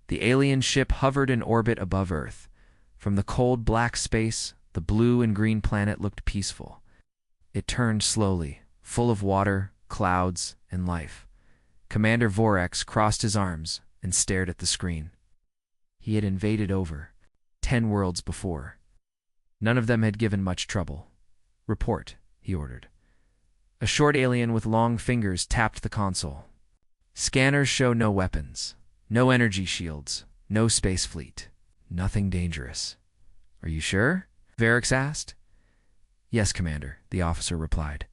The alien ship hovered in orbit above Earth. From the cold black space, the blue and green planet looked peaceful. It turned slowly, full of water, clouds, and life. Commander Vorex crossed his arms and stared at the screen. He had invaded over 10 worlds before. None of them had given much trouble. "Report," he ordered. A short alien with long fingers tapped the console. "Scanners show no weapons, no energy shields, no space fleet. Nothing dangerous." "Are you sure?" Varix asked. "Yes, Commander," the officer replied.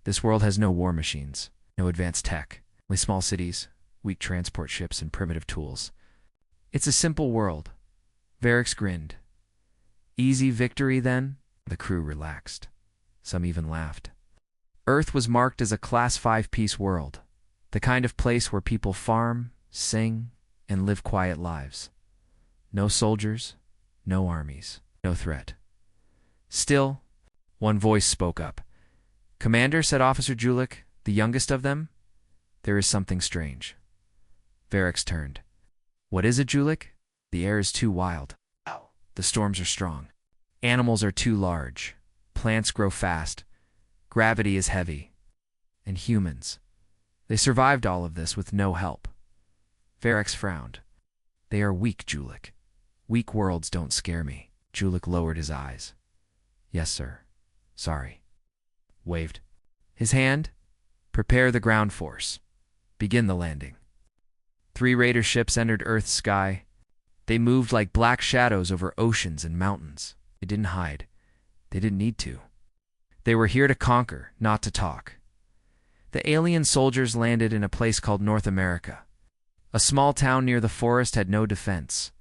"This world has no war machines, no advanced tech, only small cities, weak transport ships, and primitive tools. It's a simple world." Varix grinned. "Easy victory, then?" The crew relaxed. Some even laughed. Earth was marked as a Class 5 peace world, the kind of place where people farm, sing, and live quiet lives. No soldiers, no armies, no threat. Still, one voice spoke up. "Commander," said Officer Julik, the youngest of them, "there is something strange." Varix turned. "What is it, Julik?" "The air is too wild. The storms are strong. Animals are too large. Plants grow fast. Gravity is heavy. And humans. They survived all of this with no help." Varix frowned. "They are weak, Julik. Weak worlds don't scare me." Julik lowered his eyes. "Yes, sir. Sorry." Waved. His hand? "Prepare the ground force. Begin the landing." 3 raider ships entered Earth's sky. They moved like black shadows over oceans and mountains. They didn't hide. They didn't need to. They were here to conquer, not to talk. The alien soldiers landed in a place called North America. A small town near the forest had no defense.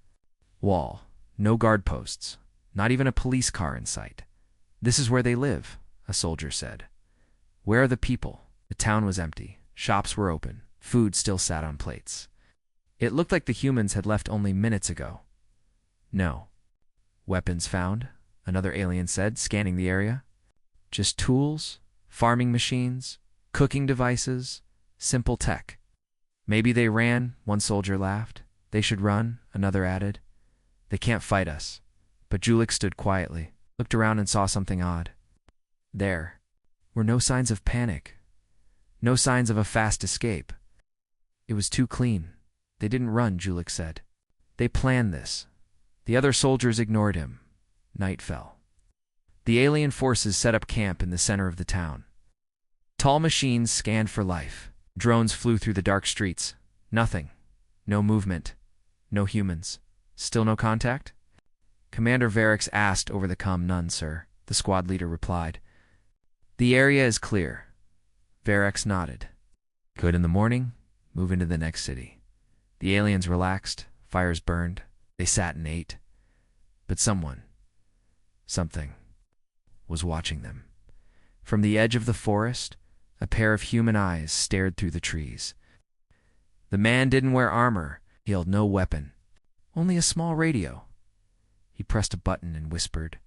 Wall, no guard posts, not even a police car in sight. "This is where they live," a soldier said. "Where are the people?" The town was empty. Shops were open. Food still sat on plates. It looked like the humans had left only minutes ago. "No." "Weapons found?" another alien said, scanning the area. "Just tools, farming machines, cooking devices, simple tech." "Maybe they ran," one soldier laughed. "They should run," another added. "They can't fight us." But Julik stood quietly, looked around and saw something odd. There were no signs of panic, no signs of a fast escape. It was too clean. "They didn't run," Julik said. "They planned this." The other soldiers ignored him. Night fell. The alien forces set up camp in the center of the town. Tall machines scanned for life. Drones flew through the dark streets. Nothing. No movement. No humans. Still no contact? Commander Varix asked over the comm. "None, sir," the squad leader replied. "The area is clear." Varix nodded. "Good. In the morning, move into the next city." The aliens relaxed. Fires burned. They sat and ate. But something, was watching them. From the edge of the forest, a pair of human eyes stared through the trees. The man didn't wear armor. He held no weapon. Only a small radio. He pressed a button and whispered,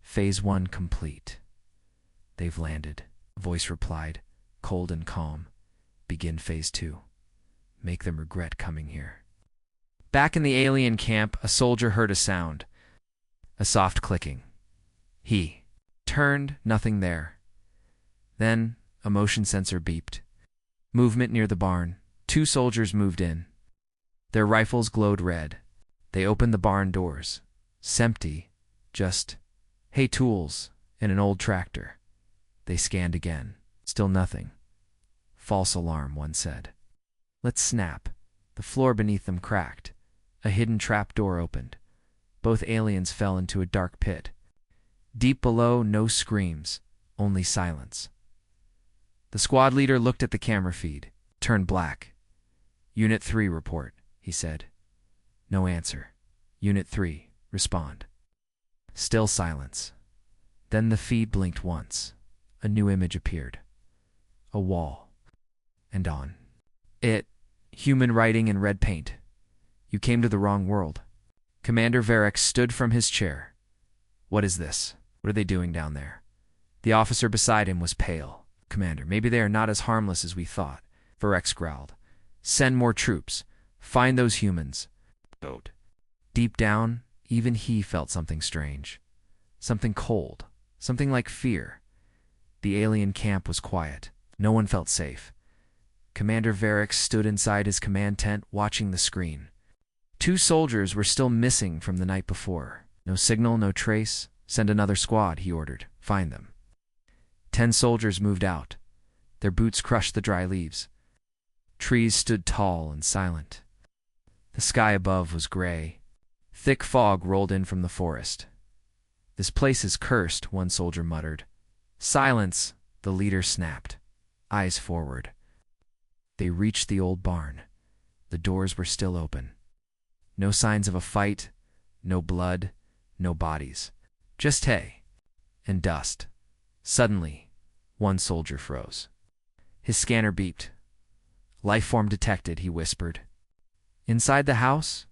"Phase 1 complete." "They've landed," a voice replied, cold and calm. "Begin Phase 2. Make them regret coming here." Back in the alien camp, a soldier heard a sound. A soft clicking. He turned, nothing there. Then a motion sensor beeped. Movement near the barn. 2 soldiers moved in. Their rifles glowed red. They opened the barn doors. Empty, just hay tools and an old tractor. They scanned again. Still nothing. "False alarm," one said. "Let's snap." The floor beneath them cracked. A hidden trap door opened. Both aliens fell into a dark pit. Deep below, no screams, only silence. The squad leader looked at the camera feed, turned black. "Unit 3 report," he said. No answer. "Unit 3, respond." Still silence. Then the feed blinked once. A new image appeared. A wall. And on it, human writing in red paint. "You came to the wrong world." Commander Varix stood from his chair. "What is this? What are they doing down there?" The officer beside him was pale. "Commander, maybe they are not as harmless as we thought." Varix growled. "Send more troops. Find those humans. Deep down, even he felt something strange. Something cold. Something like fear. The alien camp was quiet. No one felt safe. Commander Varric stood inside his command tent watching the screen. 2 soldiers were still missing from the night before. No signal, no trace. Send another squad, he ordered. Find them. 10 soldiers moved out. Their boots crushed the dry leaves. Trees stood tall and silent. The sky above was gray. Thick fog rolled in from the forest. This place is cursed, one soldier muttered. Silence, the leader snapped. Eyes forward. They reached the old barn. The doors were still open. No signs of a fight, no blood, no bodies. Just hay and dust. Suddenly, one soldier froze. His scanner beeped. Life form detected, he whispered. Inside the house,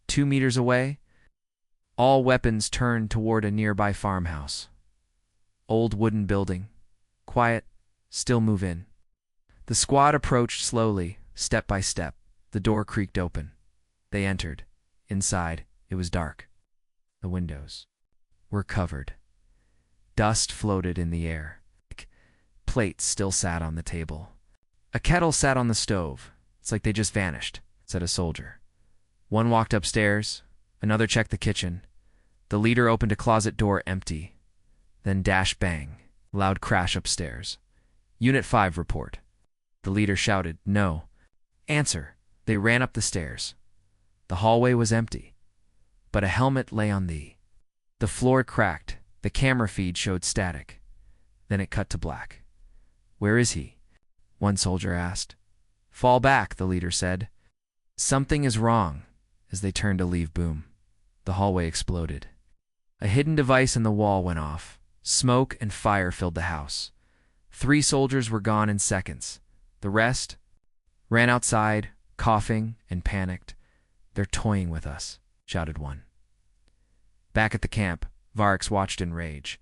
2 meters away, all weapons turned toward a nearby farmhouse. Old wooden building. Quiet, still move in. The squad approached slowly, step by step. The door creaked open. They entered. Inside, it was dark. The windows were covered. Dust floated in the air. Plates still sat on the table. A kettle sat on the stove. It's like they just vanished, said a soldier. One walked upstairs. Another checked the kitchen. The leader opened a closet door, empty. Then dash bang. Loud crash upstairs. Unit 5 report. The leader shouted, no. Answer. They ran up the stairs. The hallway was empty. But a helmet lay on the floor cracked. The camera feed showed static. Then it cut to black. Where is he? One soldier asked. Fall back, the leader said. Something is wrong. As they turned to leave, boom. The hallway exploded. A hidden device in the wall went off. Smoke and fire filled the house. 3 soldiers were gone in seconds. The rest ran outside, coughing and panicked. They're toying with us, shouted one. Back at the camp, Varix watched in rage.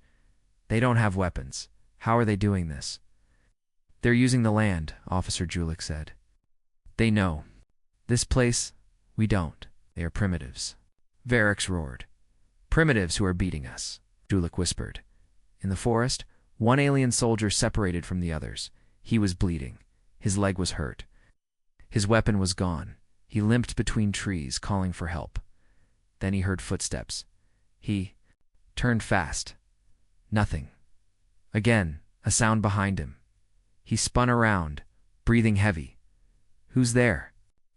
They don't have weapons. How are they doing this? They're using the land, Officer Julik said. They know. This place, we don't. They are primitives. Varix roared. Primitives who are beating us, Julik whispered. In the forest, one alien soldier separated from the others. He was bleeding. His leg was hurt. His weapon was gone. He limped between trees, calling for help. Then he heard footsteps. He turned fast. Nothing. Again, a sound behind him. He spun around, breathing heavy. Who's there?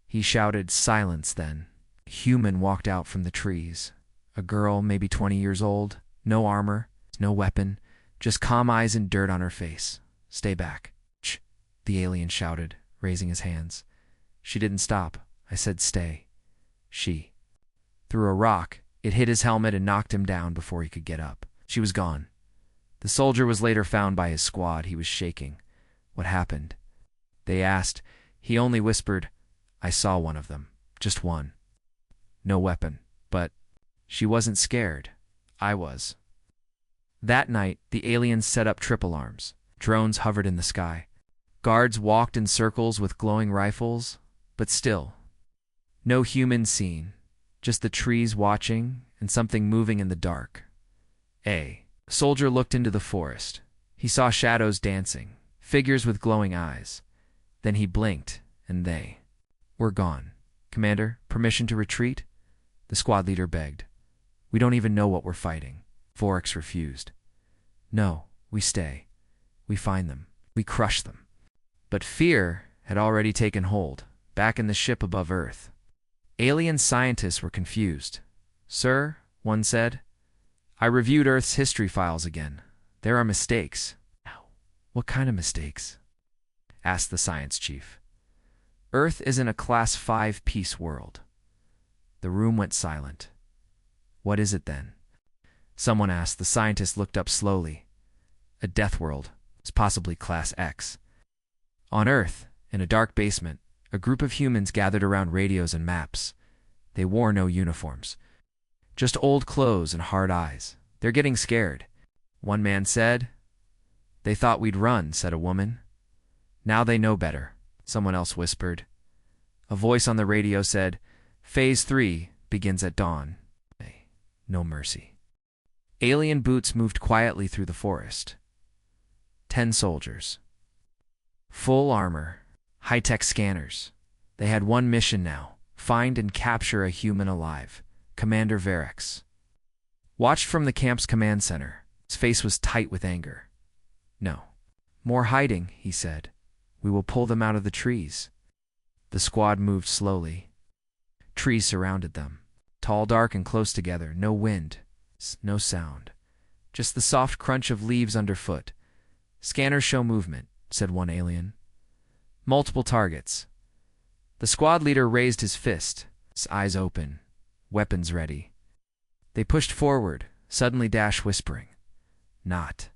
He shouted. Silence then. A human walked out from the trees. A girl, maybe 20 years old. No armor, no weapon, just calm eyes and dirt on her face. Stay back. Shh, the alien shouted, raising his hands. She didn't stop. I said stay. She threw a rock. It hit his helmet and knocked him down before he could get up. She was gone. The soldier was later found by his squad. He was shaking. What happened? They asked. He only whispered, I saw one of them. Just one. No weapon. But she wasn't scared. I was. That night, the aliens set up trip alarms. Drones hovered in the sky. Guards walked in circles with glowing rifles, but still. No humans seen. Just the trees watching and something moving in the dark. A soldier looked into the forest. He saw shadows dancing, figures with glowing eyes. Then he blinked, and they were gone. Commander, permission to retreat? The squad leader begged. We don't even know what we're fighting. Vorix refused. No, we stay. We find them. We crush them. But fear had already taken hold, back in the ship above Earth. Alien scientists were confused. Sir, one said, I reviewed Earth's history files again. There are mistakes. What kind of mistakes? Asked the science chief. Earth isn't a Class 5 peace world. The room went silent. What is it then? Someone asked. The scientist looked up slowly. A death world. It's possibly Class X. On Earth, in a dark basement, a group of humans gathered around radios and maps. They wore no uniforms. Just old clothes and hard eyes. They're getting scared. One man said. They thought we'd run, said a woman. Now they know better, someone else whispered. A voice on the radio said, Phase 3, begins at dawn. No mercy. Alien boots moved quietly through the forest. 10 soldiers. Full armor. High-tech scanners. They had one mission now. Find and capture a human alive. Commander Varix watched from the camp's command center. His face was tight with anger. No. More hiding, he said. We will pull them out of the trees. The squad moved slowly. Trees surrounded them. Tall, dark, and close together. No wind. No sound. Just the soft crunch of leaves underfoot. Scanners show movement, said one alien. Multiple targets. The squad leader raised his fist, his eyes open, weapons ready. They pushed forward, suddenly Dash whispering. Not.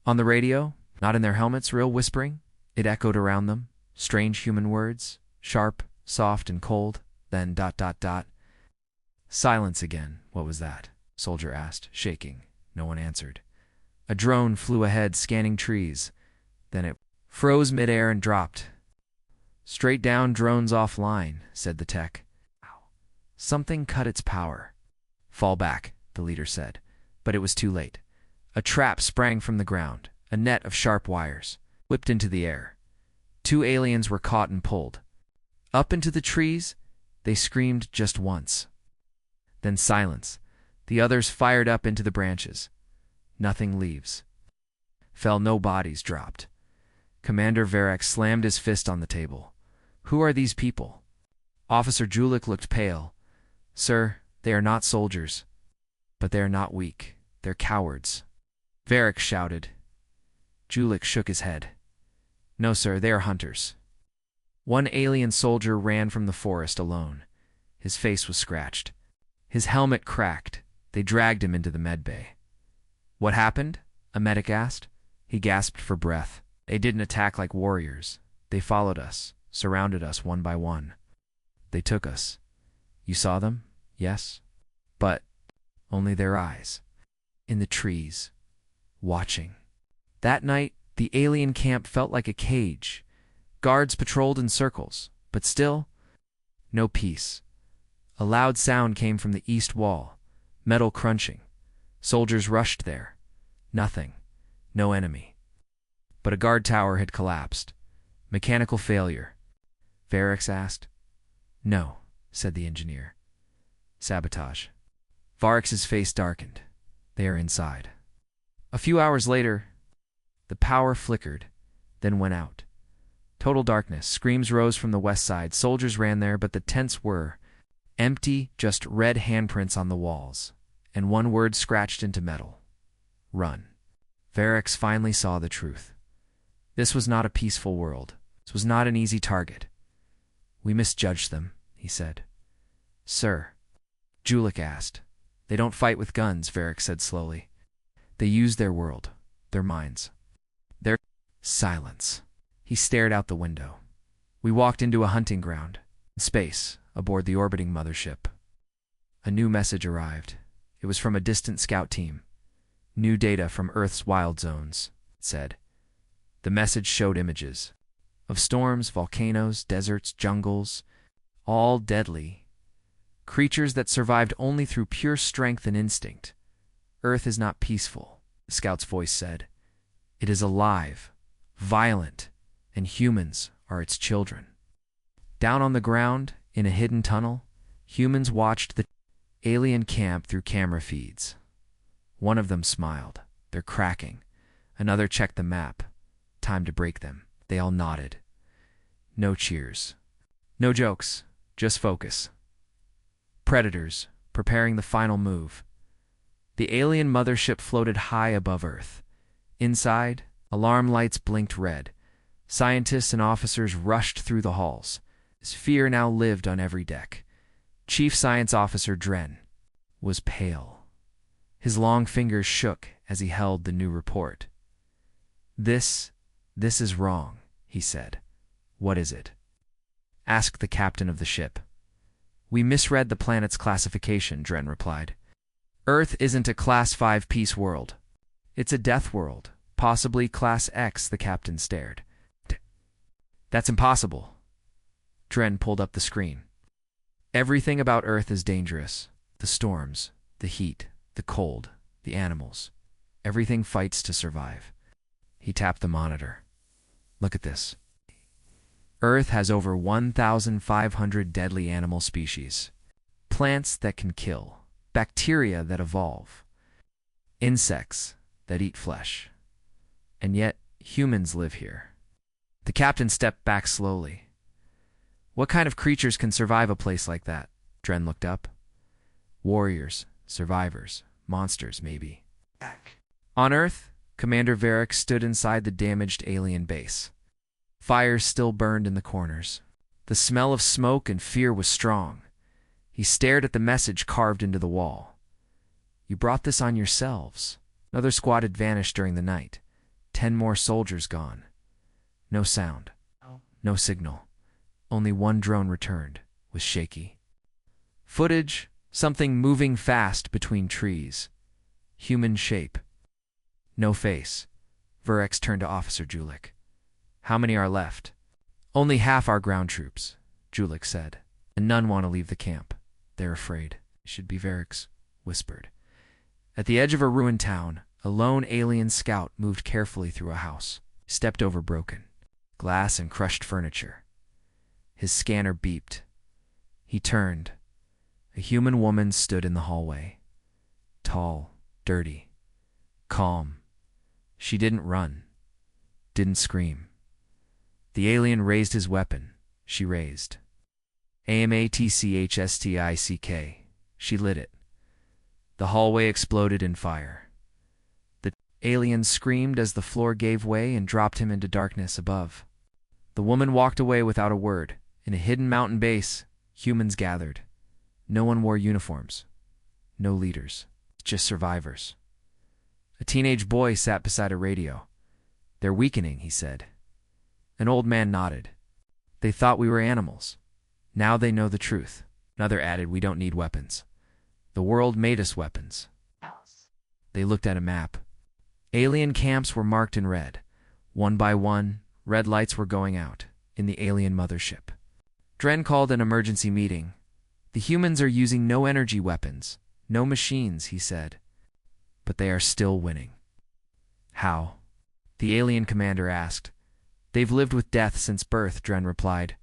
On the radio, not in their helmets, real whispering. It echoed around them, strange human words, sharp, soft, and cold, then ... Silence again. What was that? Soldier asked, shaking. No one answered. A drone flew ahead, scanning trees. Then it froze midair and dropped. Straight down, drones offline, said the tech. Something cut its power. Fall back, the leader said. But it was too late. A trap sprang from the ground, a net of sharp wires, whipped into the air. 2 aliens were caught and pulled. Up into the trees, they screamed just once. Then silence. The others fired up into the branches. Nothing leaves. Fell, no bodies dropped. Commander Varix slammed his fist on the table. Who are these people? Officer Julik looked pale. Sir, they are not soldiers. But they are not weak. They're cowards. Varix shouted. Julik shook his head. No, sir, they are hunters. One alien soldier ran from the forest alone. His face was scratched. His helmet cracked. They dragged him into the medbay. What happened? A medic asked. He gasped for breath. They didn't attack like warriors. They followed us, surrounded us one by one. They took us. You saw them? Yes. But only their eyes. In the trees. Watching. That night, the alien camp felt like a cage. Guards patrolled in circles, but still, no peace. A loud sound came from the east wall, metal crunching. Soldiers rushed there. Nothing. No enemy. But a guard tower had collapsed. Mechanical failure. Varix asked. No, said the engineer. Sabotage. Varix's face darkened. They are inside. A few hours later, the power flickered, then went out. Total darkness. Screams rose from the west side. Soldiers ran there, but the tents were empty, just red handprints on the walls, and one word scratched into metal. Run. Varix finally saw the truth. This was not a peaceful world. This was not an easy target. We misjudged them, he said. Sir, Julik asked. They don't fight with guns, Varix said slowly. They use their world, their minds. Their silence. He stared out the window. We walked into a hunting ground. Space, aboard the orbiting mothership. A new message arrived. It was from a distant scout team. New data from Earth's wild zones, it said. The message showed images of storms, volcanoes, deserts, jungles, all deadly. Creatures that survived only through pure strength and instinct. Earth is not peaceful, the scout's voice said. It is alive, violent, and humans are its children. Down on the ground, in a hidden tunnel, humans watched the alien camp through camera feeds. One of them smiled. They're cracking. Another checked the map. Time to break them. They all nodded. No cheers. No jokes. Just focus. Predators, preparing the final move. The alien mothership floated high above Earth. Inside, alarm lights blinked red. Scientists and officers rushed through the halls. His fear now lived on every deck. Chief Science Officer Dren was pale. His long fingers shook as he held the new report. This is wrong, he said. What is it? Asked the captain of the ship. We misread the planet's classification, Dren replied. Earth isn't a Class 5 peace world. It's a death world, possibly Class X, the captain stared. That's impossible. Dren pulled up the screen. Everything about Earth is dangerous. The storms, the heat, the cold, the animals. Everything fights to survive. He tapped the monitor. Look at this. Earth has over 1,500 deadly animal species. Plants that can kill. Bacteria that evolve. Insects that eat flesh. And yet, humans live here. The captain stepped back slowly. What kind of creatures can survive a place like that? Dren looked up. Warriors, survivors, monsters, maybe. On Earth, Commander Varric stood inside the damaged alien base. Fires still burned in the corners. The smell of smoke and fear was strong. He stared at the message carved into the wall. You brought this on yourselves. Another squad had vanished during the night. 10 more soldiers gone. No sound. No signal. Only one drone returned, was shaky. Footage, something moving fast between trees. Human shape. No face. Verrex turned to Officer Julik. How many are left? Only half our ground troops, Julik said. And none want to leave the camp. They're afraid. It should be Verrex whispered. At the edge of a ruined town, a lone alien scout moved carefully through a house. Stepped over broken glass and crushed furniture. His scanner beeped. He turned. A human woman stood in the hallway. Tall, dirty, calm. She didn't run. Didn't scream. The alien raised his weapon. She raised. AMATCHSTICK. She lit it. The hallway exploded in fire. The alien screamed as the floor gave way and dropped him into darkness above. The woman walked away without a word. In a hidden mountain base, humans gathered. No one wore uniforms. No leaders. Just survivors. A teenage boy sat beside a radio. They're weakening, he said. An old man nodded. They thought we were animals. Now they know the truth. Another added, we don't need weapons. The world made us weapons. They looked at a map. Alien camps were marked in red. One by one, red lights were going out in the alien mothership. Dren called an emergency meeting. The humans are using no energy weapons, no machines, he said. But they are still winning. How? The alien commander asked. They've lived with death since birth, Dren replied.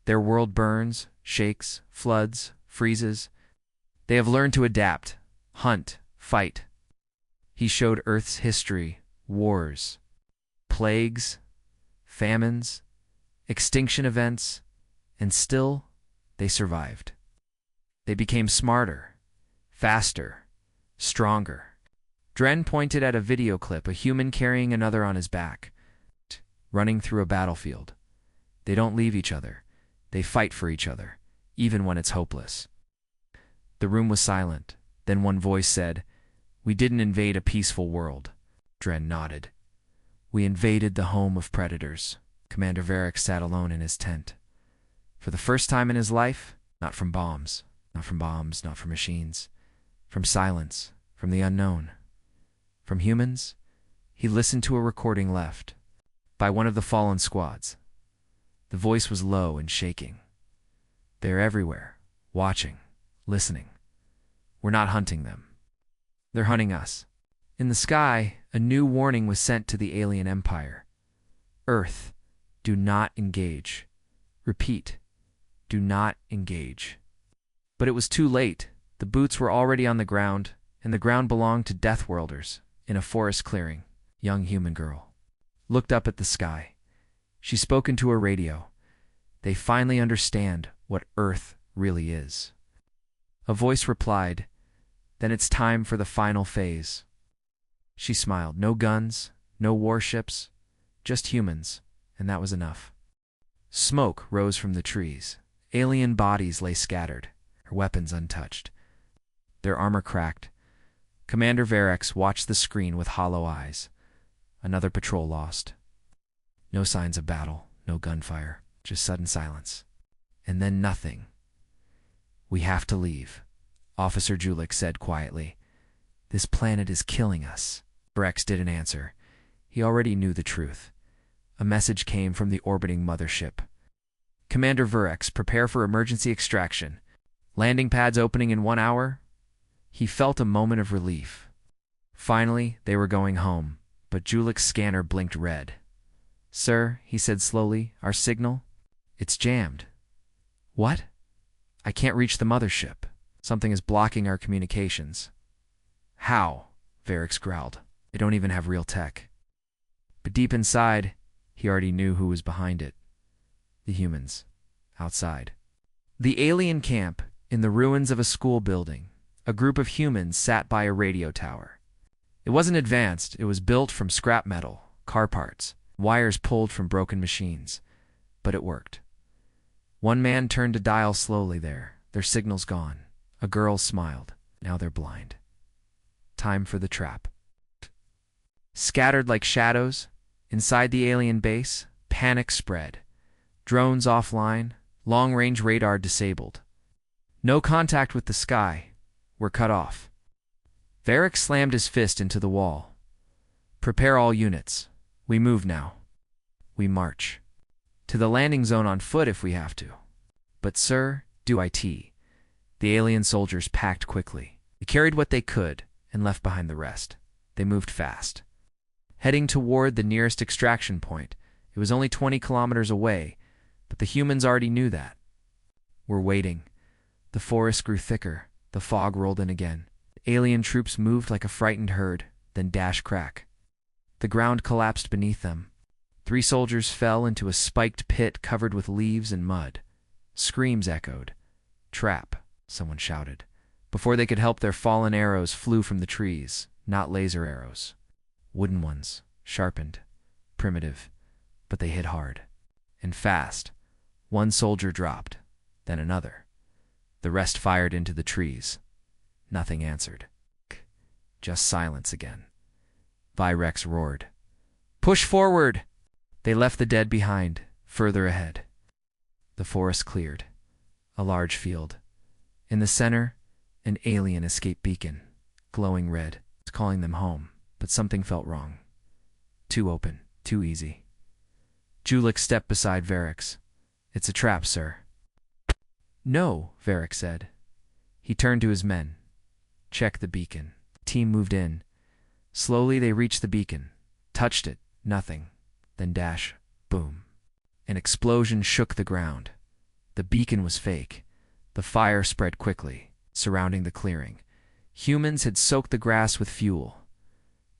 Their world burns, shakes, floods, freezes. They have learned to adapt, hunt, fight. He showed Earth's history, wars, plagues, famines, extinction events, and still, they survived. They became smarter, faster, stronger. Dren pointed at a video clip, a human carrying another on his back, running through a battlefield. They don't leave each other. They fight for each other, even when it's hopeless. The room was silent. Then one voice said, "We didn't invade a peaceful world." Dren nodded. "We invaded the home of predators." Commander Varric sat alone in his tent. For the first time in his life, not from bombs, not from machines, from silence, from the unknown. From humans, he listened to a recording left by one of the fallen squads. The voice was low and shaking. They're everywhere, watching, listening. We're not hunting them. They're hunting us. In the sky, a new warning was sent to the alien empire. Earth, do not engage. Repeat, do not engage. But it was too late. The boots were already on the ground, and the ground belonged to Deathworlders in a forest clearing. Young human girl looked up at the sky. She spoke into a radio. They finally understand what Earth really is. A voice replied, "Then it's time for the final phase." She smiled. No guns, no warships, just humans, and that was enough. Smoke rose from the trees. Alien bodies lay scattered, their weapons untouched, their armor cracked. Commander Varric watched the screen with hollow eyes. Another patrol lost. No signs of battle, no gunfire, just sudden silence. And then nothing. "We have to leave," Officer Julik said quietly. "This planet is killing us." Varric didn't answer. He already knew the truth. A message came from the orbiting mothership. Commander Vurex, prepare for emergency extraction. Landing pads opening in 1 hour? He felt a moment of relief. Finally, they were going home, but Julik's scanner blinked red. Sir, he said slowly, our signal? It's jammed. What? I can't reach the mothership. Something is blocking our communications. How? Vurex growled. They don't even have real tech. But deep inside, he already knew who was behind it. The humans. Outside. The alien camp, in the ruins of a school building. A group of humans sat by a radio tower. It wasn't advanced, it was built from scrap metal, car parts, wires pulled from broken machines. But it worked. One man turned to dial slowly there, their signals gone. A girl smiled. Now they're blind. Time for the trap. Scattered like shadows, inside the alien base, panic spread. Drones offline, long-range radar disabled. No contact with the sky. We're cut off. Vurex slammed his fist into the wall. Prepare all units. We move now. We march. To the landing zone on foot if we have to. But sir, do it. The alien soldiers packed quickly. They carried what they could and left behind the rest. They moved fast. Heading toward the nearest extraction point. It was only 20 kilometers away, but the humans already knew that. We're waiting. The forest grew thicker. The fog rolled in again. The alien troops moved like a frightened herd, then dash crack. The ground collapsed beneath them. 3 soldiers fell into a spiked pit covered with leaves and mud. Screams echoed. Trap, someone shouted. Before they could help, their fallen arrows flew from the trees, not laser arrows. Wooden ones, sharpened, primitive, but they hit hard. And fast. 1 soldier dropped, then another. The rest fired into the trees. Nothing answered. Just silence again. Vurex roared. Push forward! They left the dead behind, further ahead. The forest cleared. A large field. In the center, an alien escape beacon, glowing red. It's calling them home, but something felt wrong. Too open, too easy. Julik stepped beside Vurex. It's a trap, sir. No, Vurex said. He turned to his men. Check the beacon. The team moved in. Slowly they reached the beacon. Touched it. Nothing. Then dash. Boom. An explosion shook the ground. The beacon was fake. The fire spread quickly, surrounding the clearing. Humans had soaked the grass with fuel.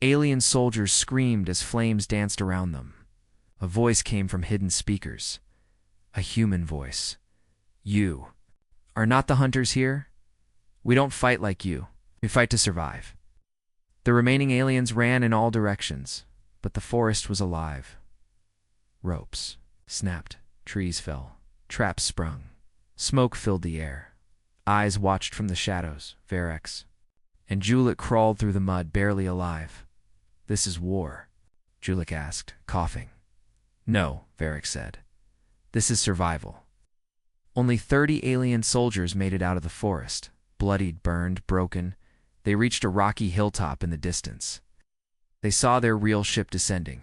Alien soldiers screamed as flames danced around them. A voice came from hidden speakers. A human voice. You are not the hunters here? We don't fight like you. We fight to survive. The remaining aliens ran in all directions, but the forest was alive. Ropes snapped, trees fell, traps sprung. Smoke filled the air. Eyes watched from the shadows, Vurex. And Julik crawled through the mud, barely alive. This is war, Julik asked, coughing. No, Vurex said. This is survival. Only 30 alien soldiers made it out of the forest, bloodied, burned, broken. They reached a rocky hilltop in the distance. They saw their real ship descending.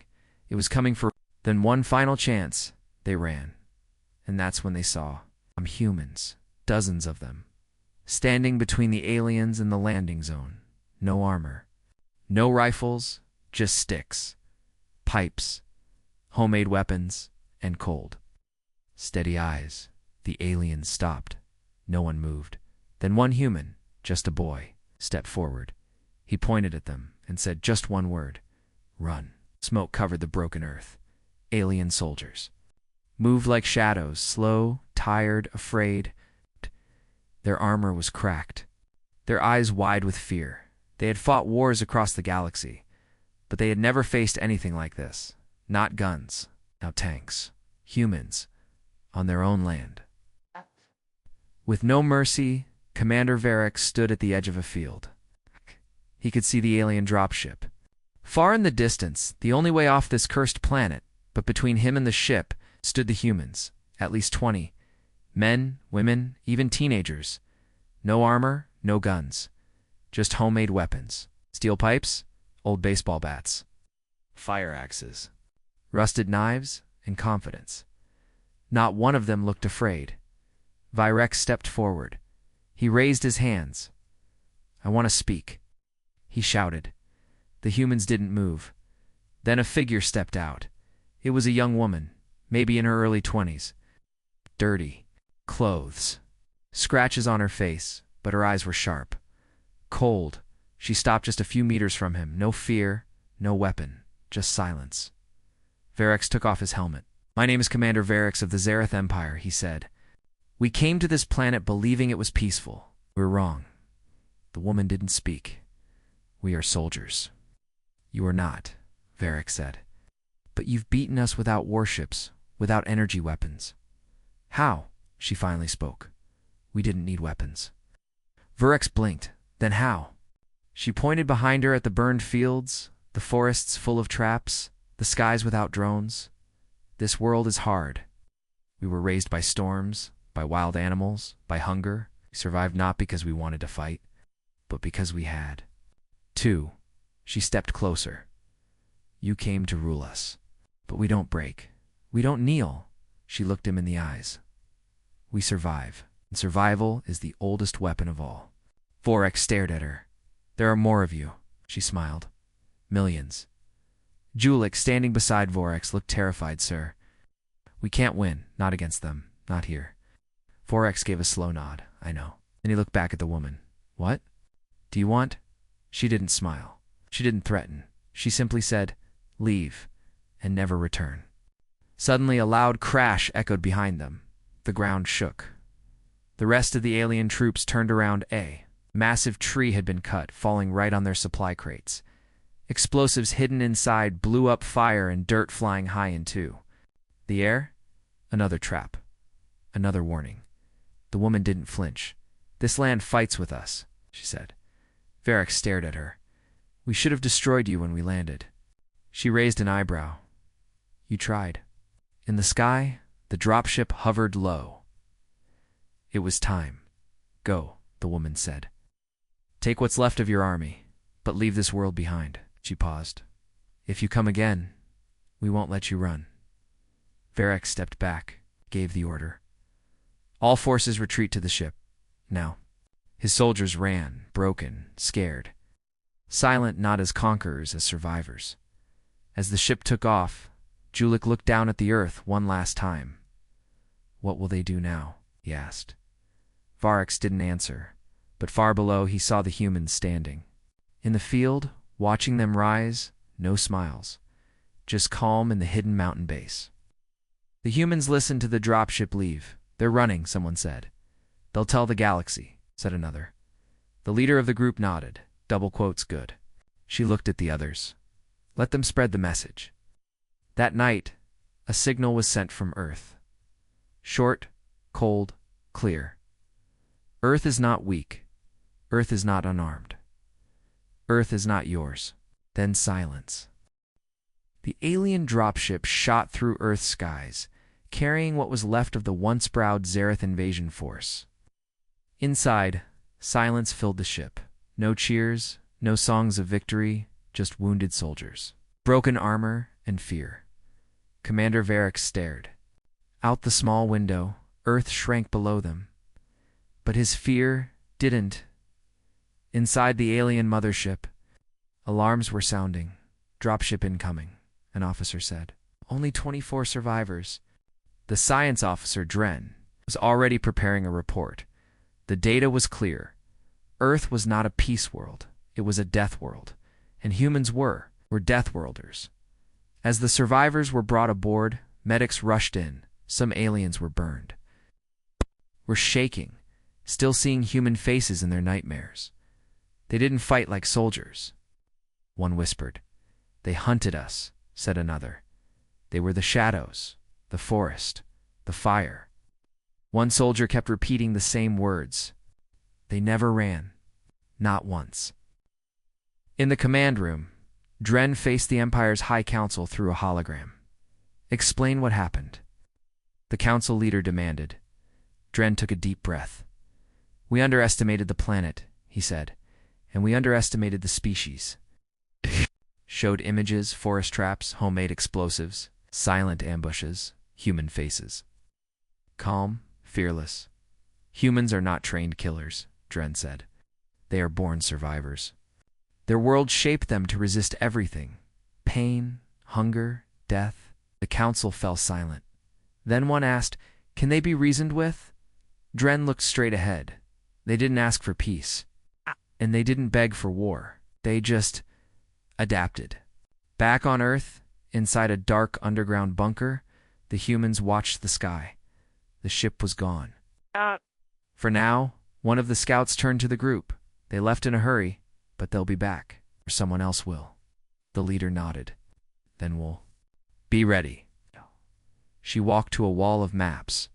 It was coming for then one final chance. They ran. And that's when they saw humans, dozens of them, standing between the aliens and the landing zone. No armor. No rifles, just sticks, pipes, homemade weapons, and cold. Steady eyes. The aliens stopped. No one moved. Then one human, just a boy, stepped forward. He pointed at them and said just one word. Run. Smoke covered the broken earth. Alien soldiers. Moved like shadows, slow, tired, afraid. Their armor was cracked. Their eyes wide with fear. They had fought wars across the galaxy, but they had never faced anything like this. Not guns, now tanks. Humans. On their own land. With no mercy, Commander Vurex stood at the edge of a field. He could see the alien dropship. Far in the distance, the only way off this cursed planet, but between him and the ship, stood the humans, at least 20. Men, women, even teenagers. No armor, no guns. Just homemade weapons. Steel pipes, old baseball bats. Fire axes. Rusted knives, and confidence. Not one of them looked afraid. Virex stepped forward. He raised his hands. "I want to speak," he shouted. The humans didn't move. Then a figure stepped out. It was a young woman, maybe in her early 20s. Dirty clothes, scratches on her face, but her eyes were sharp. Cold, she stopped just a few meters from him. No fear, no weapon, just silence. Varex took off his helmet. "My name is Commander Varex of the Zareth Empire," he said. "We came to this planet believing it was peaceful. We're wrong." The woman didn't speak. "We are soldiers." "You are not," Varex said. "But you've beaten us without warships, without energy weapons." "How?" She finally spoke. "We didn't need weapons." Varex blinked. "Then how?" She pointed behind her at the burned fields, the forests full of traps, the skies without drones. "This world is hard. We were raised by storms, by wild animals, by hunger. We survived not because we wanted to fight, but because we had to." She stepped closer. "You came to rule us, but we don't break. We don't kneel." She looked him in the eyes. "We survive, and survival is the oldest weapon of all." Varex stared at her. "There are more of you," she smiled. "Millions." Julik, standing beside Varex, looked terrified. "Sir, we can't win, not against them, not here." Varex gave a slow nod. "I know." Then he looked back at the woman. "What do you want?" She didn't smile. She didn't threaten. She simply said, "Leave, and never return." Suddenly a loud crash echoed behind them. The ground shook. The rest of the alien troops turned around. A massive tree had been cut, falling right on their supply crates. Explosives hidden inside blew up, fire and dirt flying high in two. The air? Another trap. Another warning. The woman didn't flinch. "This land fights with us," she said. Varex stared at her. "We should have destroyed you when we landed." She raised an eyebrow. "You tried." In the sky, the dropship hovered low. "It was time. Go," the woman said. "Take what's left of your army, but leave this world behind." She paused. "If you come again, we won't let you run." Varex stepped back, gave the order. "All forces retreat to the ship. Now." His soldiers ran, broken, scared. Silent, not as conquerors, as survivors. As the ship took off, Julik looked down at the earth one last time. "What will they do now?" he asked. Varex didn't answer, but far below he saw the humans standing. In the field, watching them rise, no smiles, just calm in the hidden mountain base. The humans listened to the dropship leave. "They're running," someone said. "They'll tell the galaxy," said another. The leader of the group nodded. Double quotes good. She looked at the others. "Let them spread the message." That night, a signal was sent from Earth. Short, cold, clear. Earth is not weak. Earth is not unarmed. Earth is not yours. Then silence. The alien dropship shot through Earth's skies, carrying what was left of the once-proud Zareth invasion force. Inside, silence filled the ship. No cheers, no songs of victory, just wounded soldiers, broken armor, and fear. Commander Varex stared. Out the small window, Earth shrank below them. But his fear didn't. Inside the alien mothership, alarms were sounding. "Dropship incoming," an officer said. "Only 24 survivors." The science officer, Dren, was already preparing a report. The data was clear. Earth was not a peace world. It was a death world. And humans were Deathworlders. As the survivors were brought aboard, medics rushed in. Some aliens were burned. Were shaking, still seeing human faces in their nightmares. "They didn't fight like soldiers," one whispered. "They hunted us," said another. "They were the shadows, the forest, the fire." One soldier kept repeating the same words. "They never ran. Not once." In the command room, Dren faced the Empire's High Council through a hologram. "Explain what happened," the council leader demanded. Dren took a deep breath. "We underestimated the planet," he said, "and we underestimated the species." Showed images, forest traps, homemade explosives, silent ambushes, human faces. calm, fearless. Humans are not trained killers, Dren said. They are born survivors. Their world shaped them to resist everything. Pain, hunger, death. The council fell silent. Then one asked, "Can they be reasoned with?" Dren looked straight ahead. They didn't ask for peace. And they didn't beg for war. They just adapted. Back on Earth, inside a dark underground bunker, the humans watched the sky. The ship was gone. For now, one of the scouts turned to the group. They left in a hurry, but they'll be back, or someone else will. The leader nodded. Then we'll be ready. She walked to a wall of maps.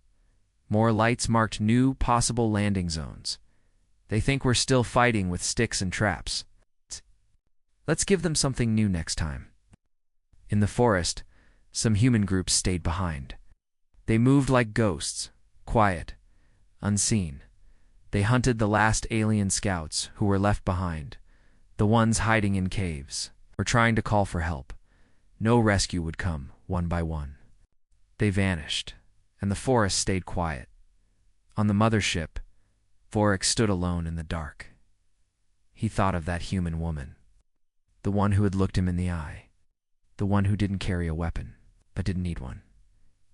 More lights marked new possible landing zones. They think we're still fighting with sticks and traps. Let's give them something new next time. In the forest, some human groups stayed behind. They moved like ghosts, quiet, unseen. They hunted the last alien scouts who were left behind, the ones hiding in caves, or trying to call for help. No rescue would come, one by one. They vanished, and the forest stayed quiet. On the mothership, Vorik stood alone in the dark. He thought of that human woman, the one who had looked him in the eye, the one who didn't carry a weapon, but didn't need one.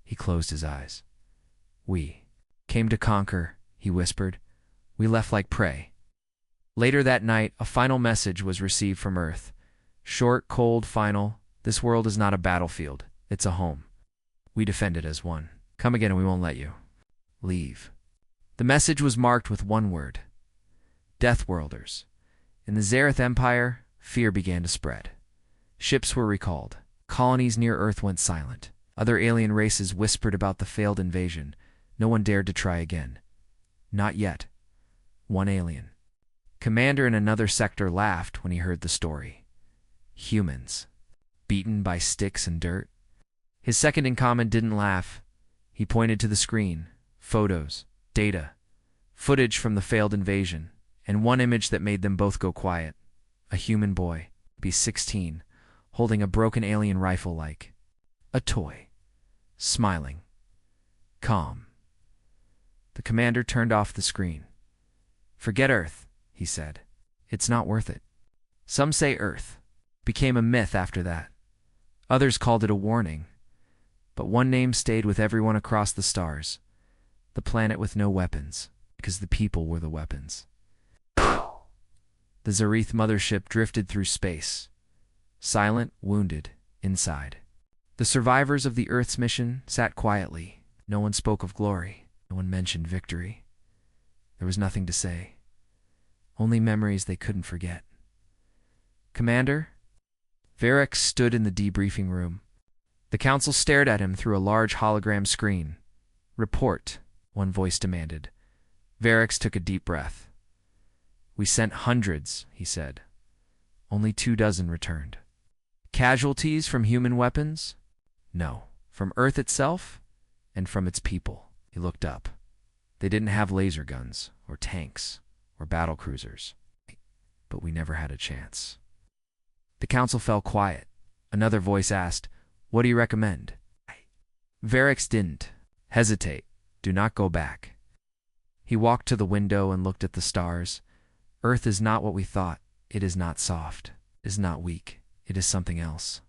He closed his eyes. "We came to conquer," he whispered. "We left like prey." Later that night, a final message was received from Earth. Short, cold, final. "This world is not a battlefield. It's a home. We defend it as one. Come again and we won't let you leave." The message was marked with one word: Deathworlders. In the Zareth Empire, fear began to spread. Ships were recalled. Colonies near Earth went silent. Other alien races whispered about the failed invasion. No one dared to try again. Not yet. One alien commander in another sector laughed when he heard the story. Humans, beaten by sticks and dirt. His second-in-command didn't laugh. He pointed to the screen. Photos, data, footage from the failed invasion, and one image that made them both go quiet. A human boy, be 16, holding a broken alien rifle like a toy, smiling, calm. The commander turned off the screen. "Forget Earth," he said. "It's not worth it." Some say Earth became a myth after that. Others called it a warning. But one name stayed with everyone across the stars: the planet with no weapons, because the people were the weapons. The Zareth mothership drifted through space, silent, wounded, inside. The survivors of the Earth's mission sat quietly. No one spoke of glory. No one mentioned victory. There was nothing to say. Only memories they couldn't forget. "Commander?" Varric stood in the debriefing room. The council stared at him through a large hologram screen. "Report," one voice demanded. Varric took a deep breath. "We sent hundreds," he said. "Only 24 returned." "Casualties from human weapons?" "No. From Earth itself and from its people." He looked up. "They didn't have laser guns, or tanks, or battle cruisers. But we never had a chance." The council fell quiet. Another voice asked, "What do you recommend?" Varric didn't hesitate. "Do not go back." He walked to the window and looked at the stars. Earth is not what we thought. It is not soft. It is not weak. It is something else.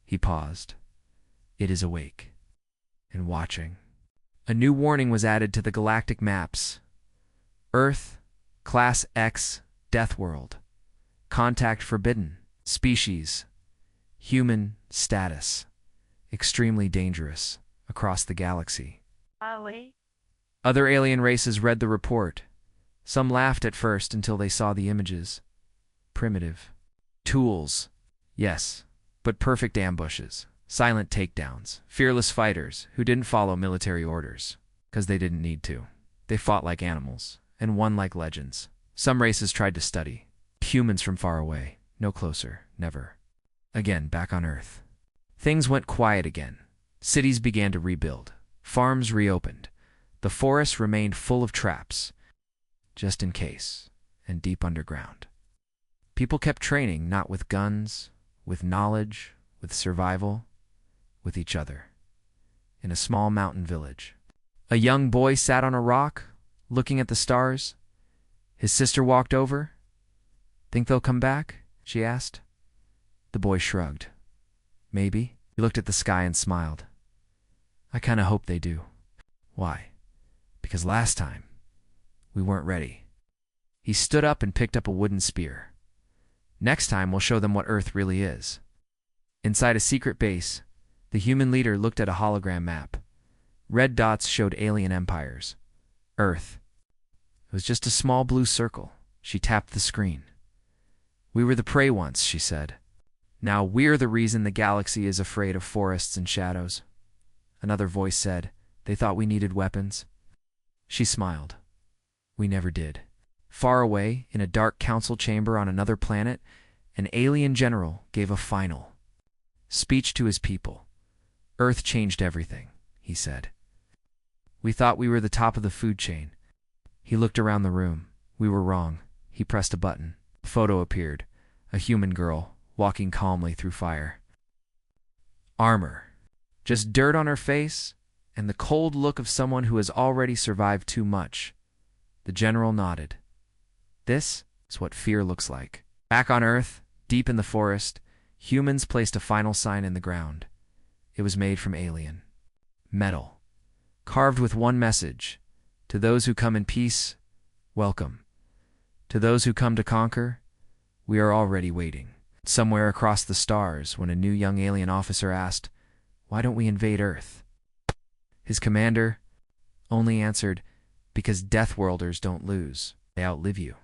He paused. It is awake and watching. A new warning was added to the galactic maps. Earth, Class X, Death World. Contact forbidden. Species, human status. Extremely dangerous. Across the galaxy. Other alien races read the report. Some laughed at first until they saw the images. Primitive. Tools. Yes, but perfect ambushes. Silent takedowns. Fearless fighters who didn't follow military orders, because they didn't need to. They fought like animals, and won like legends. Some races tried to study. Humans from far away. No closer. Never. Again, back on Earth. Things went quiet again. Cities began to rebuild. Farms reopened. The forests remained full of traps, just in case, and deep underground. People kept training, not with guns, with knowledge, with survival, with each other. In a small mountain village, A young boy sat on a rock, looking at the stars. His sister walked over. "Think they'll come back?" she asked. The boy shrugged. "Maybe." He looked at the sky and smiled. "I kinda hope they do." "Why?" "Because last time, we weren't ready." He stood up and picked up a wooden spear. "Next time, we'll show them what Earth really is." Inside a secret base, the human leader looked at a hologram map. Red dots showed alien empires. Earth. It was just a small blue circle. She tapped the screen. "We were the prey once," she said. "Now we're the reason the galaxy is afraid of forests and shadows." Another voice said, "They thought we needed weapons." She smiled. "We never did." Far away, in a dark council chamber on another planet, an alien general gave a final speech to his people. "Earth changed everything," he said. "We thought we were the top of the food chain." He looked around the room. "We were wrong." He pressed a button. A photo appeared. A human girl, walking calmly through fire. Armor. Just dirt on her face, and the cold look of someone who has already survived too much. The general nodded. "This is what fear looks like." Back on Earth, deep in the forest, humans placed a final sign in the ground. It was made from alien metal, carved with one message: to those who come in peace, welcome. To those who come to conquer, we are already waiting. Somewhere across the stars, when a new young alien officer asked, "Why don't we invade Earth?" his commander only answered, "Because Deathworlders don't lose. They outlive you."